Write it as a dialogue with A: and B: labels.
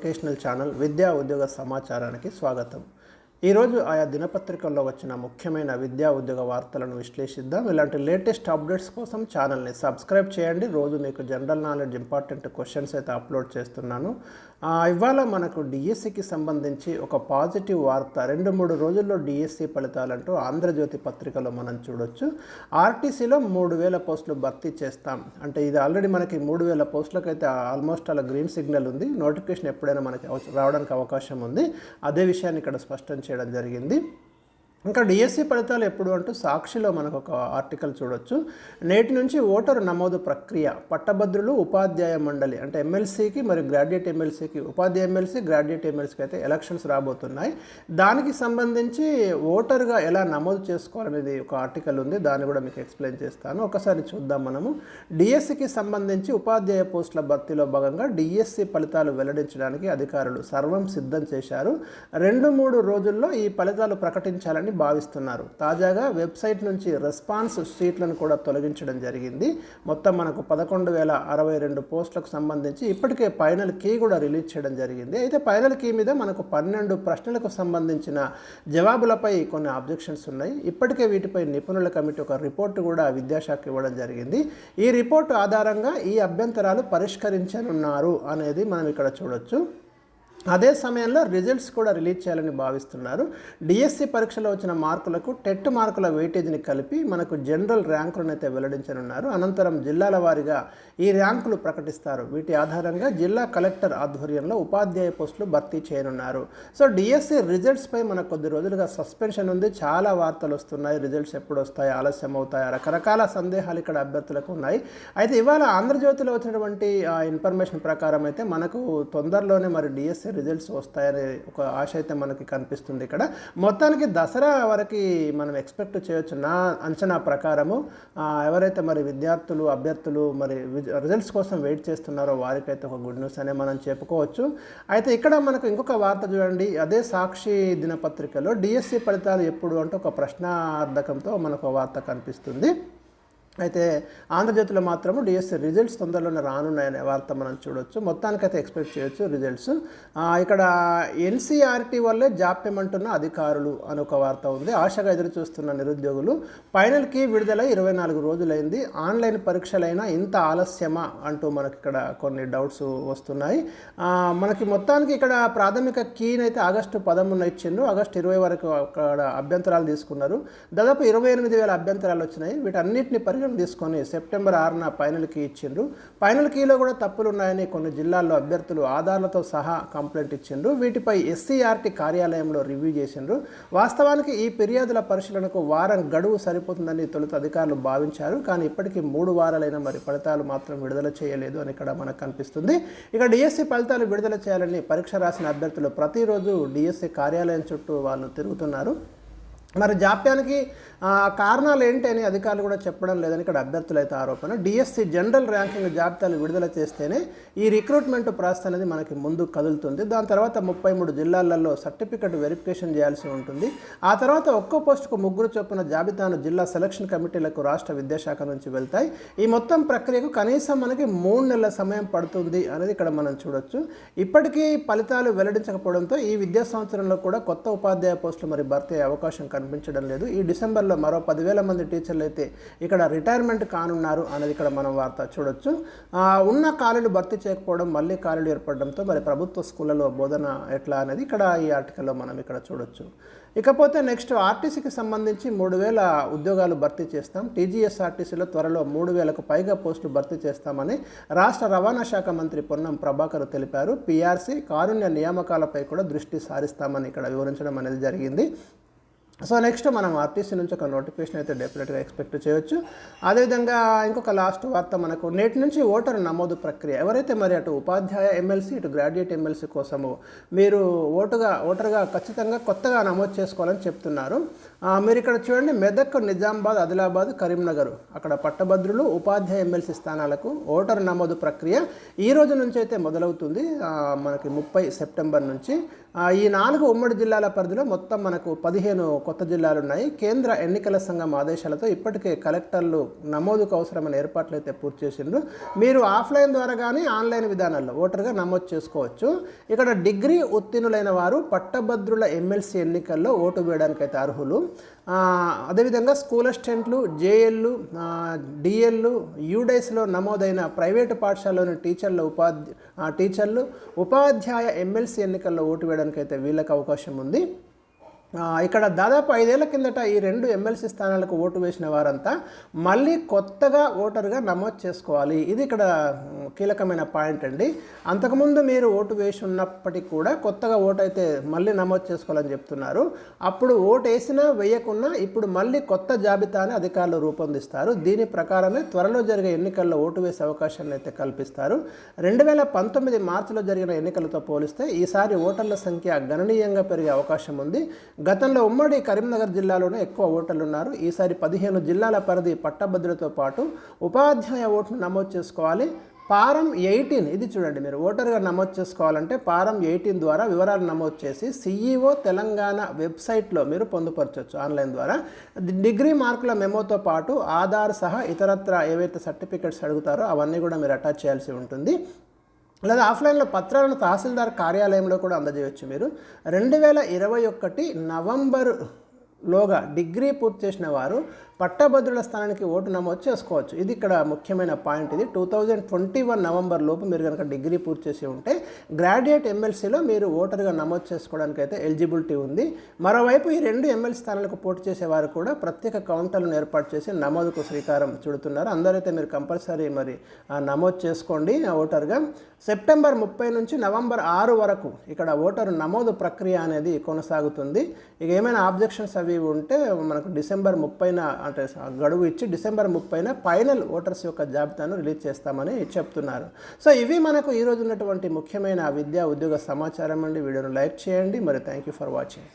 A: Educational channel విద్యా ఉద్యోగ సమాచారానికి స్వాగతం. ఈరోజు ఆయా దినపత్రికల్లో వచ్చిన ముఖ్యమైన విద్యా ఉద్యోగ వార్తలను విశ్లేషిద్దాం. ఇలాంటి లేటెస్ట్ అప్డేట్స్ కోసం ఛానల్ని సబ్స్క్రైబ్ చేయండి. రోజు మీకు జనరల్ నాలెడ్జ్ ఇంపార్టెంట్ క్వశ్చన్స్ అయితే అప్లోడ్ చేస్తున్నాను. ఇవాళ మనకు డిఎస్సికి సంబంధించి ఒక పాజిటివ్ వార్త, 2-3 రోజుల్లో డిఎస్సి ఫలితాలంటూ ఆంధ్రజ్యోతి పత్రికలో మనం చూడొచ్చు. ఆర్టీసీలో 3000 పోస్టులు భర్తీ చేస్తాం అంటే ఇది ఆల్రెడీ మనకి 3000 పోస్టులకు అయితే ఆల్మోస్ట్ అలా గ్రీన్ సిగ్నల్ ఉంది. నోటిఫికేషన్ ఎప్పుడైనా మనకి రావడానికి అవకాశం ఉంది. అదే విషయాన్ని ఇక్కడ స్పష్టం చేయడం జరిగింది. ఇంకా డిఎస్సి ఫలితాలు ఎప్పుడు అంటూ సాక్షిలో మనకు ఒక ఆర్టికల్ చూడొచ్చు. నేటి నుంచి ఓటరు నమోదు ప్రక్రియ, పట్టభద్రులు, ఉపాధ్యాయ మండలి అంటే ఎమ్మెల్సీకి మరియు గ్రాడ్యుయేట్ ఎమ్మెల్సీకి, ఉపాధ్యాయ ఎమ్మెల్సీ, గ్రాడ్యుయేట్ ఎమ్మెల్సీకి అయితే ఎలక్షన్స్ రాబోతున్నాయి. దానికి సంబంధించి ఓటరుగా ఎలా నమోదు చేసుకోవాలనేది ఒక ఆర్టికల్ ఉంది. దాన్ని కూడా మీకు ఎక్స్ప్లెయిన్ చేస్తాను. ఒకసారి చూద్దాం. మనము డిఎస్సికి సంబంధించి ఉపాధ్యాయ పోస్టుల భర్తీలో భాగంగా డిఎస్సి ఫలితాలు వెల్లడించడానికి అధికారులు సర్వం సిద్ధం చేశారు. 2-3 రోజుల్లో ఈ ఫలితాలు ప్రకటించాలని భావిస్తున్నారు. తాజాగా వెబ్సైట్ నుంచి రెస్పాన్స్ షీట్లను కూడా తొలగించడం జరిగింది. మొత్తం మనకు 11,062 పోస్టులకు సంబంధించి ఇప్పటికే ఫైనల్ కీ కూడా రిలీజ్ చేయడం జరిగింది. అయితే ఫైనల్ కీ మీద మనకు 12 ప్రశ్నలకు సంబంధించిన జవాబులపై కొన్ని అబ్జెక్షన్స్ ఉన్నాయి. ఇప్పటికే వీటిపై నిపుణుల కమిటీ ఒక రిపోర్టు కూడా విద్యాశాఖ ఇవ్వడం జరిగింది. ఈ రిపోర్టు ఆధారంగా ఈ అభ్యంతరాలు పరిష్కరించనున్నారు అనేది మనం ఇక్కడ చూడొచ్చు. అదే సమయంలో రిజల్ట్స్ కూడా రిలీజ్ చేయాలని భావిస్తున్నారు. డిఎస్సి పరీక్షలో వచ్చిన మార్కులకు టెట్ మార్కుల వెయిటేజ్ని కలిపి మనకు జనరల్ ర్యాంకులను అయితే వెల్లడించనున్నారు. అనంతరం జిల్లాల వారీగా ఈ ర్యాంకులు ప్రకటిస్తారు. వీటి ఆధారంగా జిల్లా కలెక్టర్ ఆధ్వర్యంలో ఉపాధ్యాయ పోస్టులు భర్తీ చేయనున్నారు. సో డిఎస్సి రిజల్ట్స్పై మనకు కొద్ది రోజులుగా సస్పెన్షన్ ఉంది. చాలా వార్తలు వస్తున్నాయి. రిజల్ట్స్ ఎప్పుడు వస్తాయి, ఆలస్యం అవుతాయి, రకరకాల సందేహాలు ఇక్కడ అభ్యర్థులకు ఉన్నాయి. అయితే ఇవాళ ఆంధ్రజ్యోతిలో వచ్చినటువంటి ఇన్ఫర్మేషన్ ప్రకారం అయితే మనకు తొందరలోనే మరి డిఎస్సి రిజల్ట్స్ వస్తాయనే ఒక ఆశ అయితే మనకి కనిపిస్తుంది. ఇక్కడ మొత్తానికి దసరా వరకు మనం ఎక్స్పెక్ట్ చేయొచ్చు. నా అంచనా ప్రకారము ఎవరైతే మరి విద్యార్థులు, అభ్యర్థులు మరి రిజల్ట్స్ కోసం వెయిట్ చేస్తున్నారో వారికైతే ఒక గుడ్ న్యూస్ అనే మనం చెప్పుకోవచ్చు. అయితే ఇక్కడ మనకు ఇంకొక వార్త చూడండి. అదే సాక్షి దినపత్రికలో డిఎస్సి ఫలితాలు ఎప్పుడు అంటే ఒక ప్రశ్నార్థకంతో మనకు వార్త కనిపిస్తుంది. అయితే ఆంధ్రజ్యోతిలో మాత్రము డిఎస్సి రిజల్ట్స్ తొందరలోనే రానున్నాయనే వార్త మనం చూడొచ్చు. మొత్తానికైతే ఎక్స్పెక్ట్ చేయొచ్చు రిజల్ట్స్. ఇక్కడ ఎన్సీఆర్టీ వల్లే జాప్యం అంటున్న అధికారులు అని ఒక వార్త ఉంది. ఆశగా ఎదురు చూస్తున్న నిరుద్యోగులు ఫైనల్కి విడుదలై 24 రోజులైంది. ఆన్లైన్ పరీక్షలైనా ఇంత ఆలస్యమా అంటూ మనకి ఇక్కడ కొన్ని డౌట్స్ వస్తున్నాయి. మనకి మొత్తానికి ఇక్కడ ప్రాథమిక కీని అయితే ఆగస్టు 13 ఇచ్చిండ్రు. ఆగస్టు 20 వరకు అక్కడ అభ్యంతరాలు తీసుకున్నారు. దాదాపు 28,000 అభ్యంతరాలు వచ్చినాయి. వీటన్నిటిని తీసుకొని సెప్టెంబర్ 6న ఫైనల్కి ఇచ్చిండ్రు. ఫైనల్ కీలో కూడా తప్పులు ఉన్నాయని కొన్ని జిల్లాల్లో అభ్యర్థులు ఆధారాలతో సహా కంప్లైంట్ ఇచ్చిండ్రు. వీటిపై ఎస్సీఆర్టీ కార్యాలయంలో రివ్యూ చేసిండ్రు. వాస్తవానికి ఈ ఫిర్యాదుల పరిశీలనకు వారం గడువు సరిపోతుందని తొలుత అధికారులు భావించారు. కానీ ఇప్పటికీ 3 వారాలైన మరి ఫలితాలు మాత్రం విడుదల చేయలేదు అని ఇక్కడ మనకు కనిపిస్తుంది. ఇక డిఎస్సి ఫలితాలు విడుదల చేయాలని పరీక్ష రాసిన అభ్యర్థులు ప్రతిరోజు డిఎస్సి కార్యాలయం చుట్టూ వాళ్ళు తిరుగుతున్నారు. మరి జాప్యానికి కారణాలు ఏంటి అని అధికారులు కూడా చెప్పడం లేదని ఇక్కడ అభ్యర్థులు అయితే ఆరోపణ. డిఎస్సి జనరల్ ర్యాంకింగ్ జాబితాలు విడుదల చేస్తేనే ఈ రిక్రూట్మెంట్ ప్రాసెస్ అనేది మనకి ముందు కదులుతుంది. దాని తర్వాత 33 జిల్లాలలో సర్టిఫికెట్ వెరిఫికేషన్ చేయాల్సి ఉంటుంది. ఆ తర్వాత ఒక్కో పోస్టుకు 3 చొప్పున జాబితాను జిల్లా సెలక్షన్ కమిటీలకు రాష్ట్ర విద్యాశాఖ నుంచి వెళ్తాయి. ఈ మొత్తం ప్రక్రియకు కనీసం మనకి 3 నెలల సమయం పడుతుంది అనేది ఇక్కడ మనం చూడొచ్చు. ఇప్పటికీ ఫలితాలు వెల్లడించకపోవడంతో ఈ విద్యా సంవత్సరంలో కూడా కొత్త ఉపాధ్యాయ పోస్టులు మరి భర్తీ అయ్యే అవకాశం కనిపించడం లేదు. ఈ డిసెంబర్లో మరో 10,000 మంది టీచర్లు అయితే ఇక్కడ రిటైర్మెంట్ కానున్నారు అనేది ఇక్కడ మనం వార్త చూడొచ్చు. ఉన్న ఖాళీలు భర్తీ చేయకపోవడం, మళ్ళీ ఖాళీలు ఏర్పడడంతో మరి ప్రభుత్వ స్కూళ్ళలో బోధన ఎట్లా అనేది ఇక్కడ ఈ ఆర్టికల్లో మనం ఇక్కడ చూడొచ్చు. ఇకపోతే నెక్స్ట్ ఆర్టీసీకి సంబంధించి 3,000 ఉద్యోగాలు భర్తీ చేస్తాం. టీజీఎస్ఆర్టీసీలో త్వరలో 3,000కు పైగా పోస్టులు భర్తీ చేస్తామని రాష్ట్ర రవాణా శాఖ మంత్రి పొన్నం ప్రభాకర్ తెలిపారు. పీఆర్సీ, కారుణ్య నియామకాలపై కూడా దృష్టి సారిస్తామని ఇక్కడ వివరించడం అనేది జరిగింది. సో నెక్స్ట్ మనం ఆర్టీసీ నుంచి ఒక నోటిఫికేషన్ అయితే డెఫినెట్గా ఎక్స్పెక్ట్ చేయొచ్చు. అదేవిధంగా ఇంకొక లాస్ట్ వార్త మనకు నేటి నుంచి ఓటరు నమోదు ప్రక్రియ. ఎవరైతే మరి అటు ఉపాధ్యాయ ఎమ్మెల్సీ, ఇటు గ్రాడ్యుయేట్ ఎమ్మెల్సీ కోసము మీరు ఓటరుగా ఖచ్చితంగా కొత్తగా నమోదు చేసుకోవాలని చెప్తున్నారు. మీరు ఇక్కడ చూడండి, మెదక్, నిజామాబాద్, ఆదిలాబాద్, కరీంనగర్ అక్కడ పట్టభద్రులు, ఉపాధ్యాయ ఎమ్మెల్సీ స్థానాలకు ఓటరు నమోదు ప్రక్రియ ఈ రోజు నుంచి అయితే మొదలవుతుంది. మనకి 30 సెప్టెంబర్ నుంచి ఈ 4 ఉమ్మడి జిల్లాల పరిధిలో మొత్తం మనకు 15 కొత్త జిల్లాలు ఉన్నాయి. కేంద్ర ఎన్నికల సంఘం ఆదేశాలతో ఇప్పటికే కలెక్టర్లు నమోదుకు అవసరమైన ఏర్పాట్లు అయితే పూర్తి చేసిండ్రు. మీరు ఆఫ్లైన్ ద్వారా కానీ ఆన్లైన్ విధానాల్లో ఓటర్గా నమోదు చేసుకోవచ్చు. ఇక్కడ డిగ్రీ ఉత్తీర్ణులైన వారు పట్టభద్రుల ఎమ్మెల్సీ ఎన్నికల్లో ఓటు వేయడానికి అయితే అర్హులు. అదేవిధంగా స్కూల్ అసిస్టెంట్లు, జేఎల్లు, డిఎల్లు, యూడైస్లో నమోదైన ప్రైవేటు పాఠశాలలోని టీచర్లు, ఉపాధ్యాయ ఎమ్మెల్సీ ఎన్నికల్లో ఓటు వేయడానికి అయితే వీళ్ళకి అవకాశం ఉంది. ఇక్కడ దాదాపు 5 ఏళ్ల కిందట ఈ 2 ఎమ్మెల్సీ స్థానాలకు ఓటు వేసిన వారంతా మళ్ళీ కొత్తగా ఓటర్గా నమోదు చేసుకోవాలి. ఇది ఇక్కడ కీలకమైన పాయింట్ అండి. అంతకుముందు మీరు ఓటు వేసి ఉన్నప్పటికీ కూడా కొత్తగా ఓటు అయితే మళ్ళీ నమోదు చేసుకోవాలని చెప్తున్నారు. అప్పుడు ఓటు వేసినా వేయకున్నా ఇప్పుడు మళ్ళీ కొత్త జాబితాని అధికారులు రూపొందిస్తారు. దీని ప్రకారమే త్వరలో జరిగే ఎన్నికల్లో ఓటు వేసే అవకాశాన్ని అయితే కల్పిస్తారు. 2019 మార్చిలో జరిగిన ఎన్నికలతో పోలిస్తే ఈసారి ఓటర్ల సంఖ్య గణనీయంగా పెరిగే అవకాశం ఉంది. గతంలో ఉమ్మడి కరీంనగర్ జిల్లాలోనే ఎక్కువ ఓటర్లు ఉన్నారు. ఈసారి 15 జిల్లాల పరిధి పట్టభద్రులతో పాటు ఉపాధ్యాయ ఓటును నమోదు చేసుకోవాలి. ఫారం 18 ఇది చూడండి, మీరు ఓటర్గా నమోదు చేసుకోవాలంటే ఫారం 18 ద్వారా వివరాలు నమోదు చేసి సిఈఓ తెలంగాణ వెబ్సైట్లో మీరు పొందుపరచవచ్చు ఆన్లైన్ ద్వారా. డిగ్రీ మార్కుల మెమోతో పాటు ఆధార్ సహా ఇతరత్ర ఏవైతే సర్టిఫికెట్స్ అడుగుతారో అవన్నీ కూడా మీరు అటాచ్ చేయాల్సి ఉంటుంది. లేదా ఆఫ్లైన్లో పత్రాలను తహసీల్దార్ కార్యాలయంలో కూడా అందజేయవచ్చు. మీరు 2021 నవంబర్లోగా డిగ్రీ పూర్తి చేసిన వారు పట్టభద్రుల స్థానానికి ఓటు నమోదు చేసుకోవచ్చు. ఇది ఇక్కడ ముఖ్యమైన పాయింట్. ఇది 2021 నవంబర్ లోపు మీరు కనుక డిగ్రీ పూర్తి చేసి ఉంటే గ్రాడ్యుయేట్ ఎమ్మెల్సీలో మీరు ఓటర్గా నమోదు చేసుకోవడానికి అయితే ఎలిజిబిలిటీ ఉంది. మరోవైపు ఈ 2 ఎమ్మెల్సీ స్థానాలకు పోటీ చేసేవారు కూడా ప్రత్యేక కౌంటర్లను ఏర్పాటు చేసి నమోదుకు శ్రీకారం చుడుతున్నారు. అందరైతే మీరు కంపల్సరీ మరి నమోదు చేసుకోండి ఓటర్గా. సెప్టెంబర్ 30 నుంచి నవంబర్ 6 వరకు ఇక్కడ ఓటరు నమోదు ప్రక్రియ అనేది కొనసాగుతుంది. ఇక ఏమైనా ఆబ్జెక్షన్స్ అవి ఉంటే మనకు డిసెంబర్ 30న అంటే గడువు ఇచ్చి డిసెంబర్ 30న ఫైనల్ ఓటర్స్ యొక్క జాబితాను రిలీజ్ చేస్తామని చెప్తున్నారు. సో ఇవి మనకు ఈరోజు ఉన్నటువంటి ముఖ్యమైన విద్యా ఉద్యోగ సమాచారం అండి. వీడియోను లైక్ చేయండి. మరి థ్యాంక్ యూ ఫర్ వాచింగ్.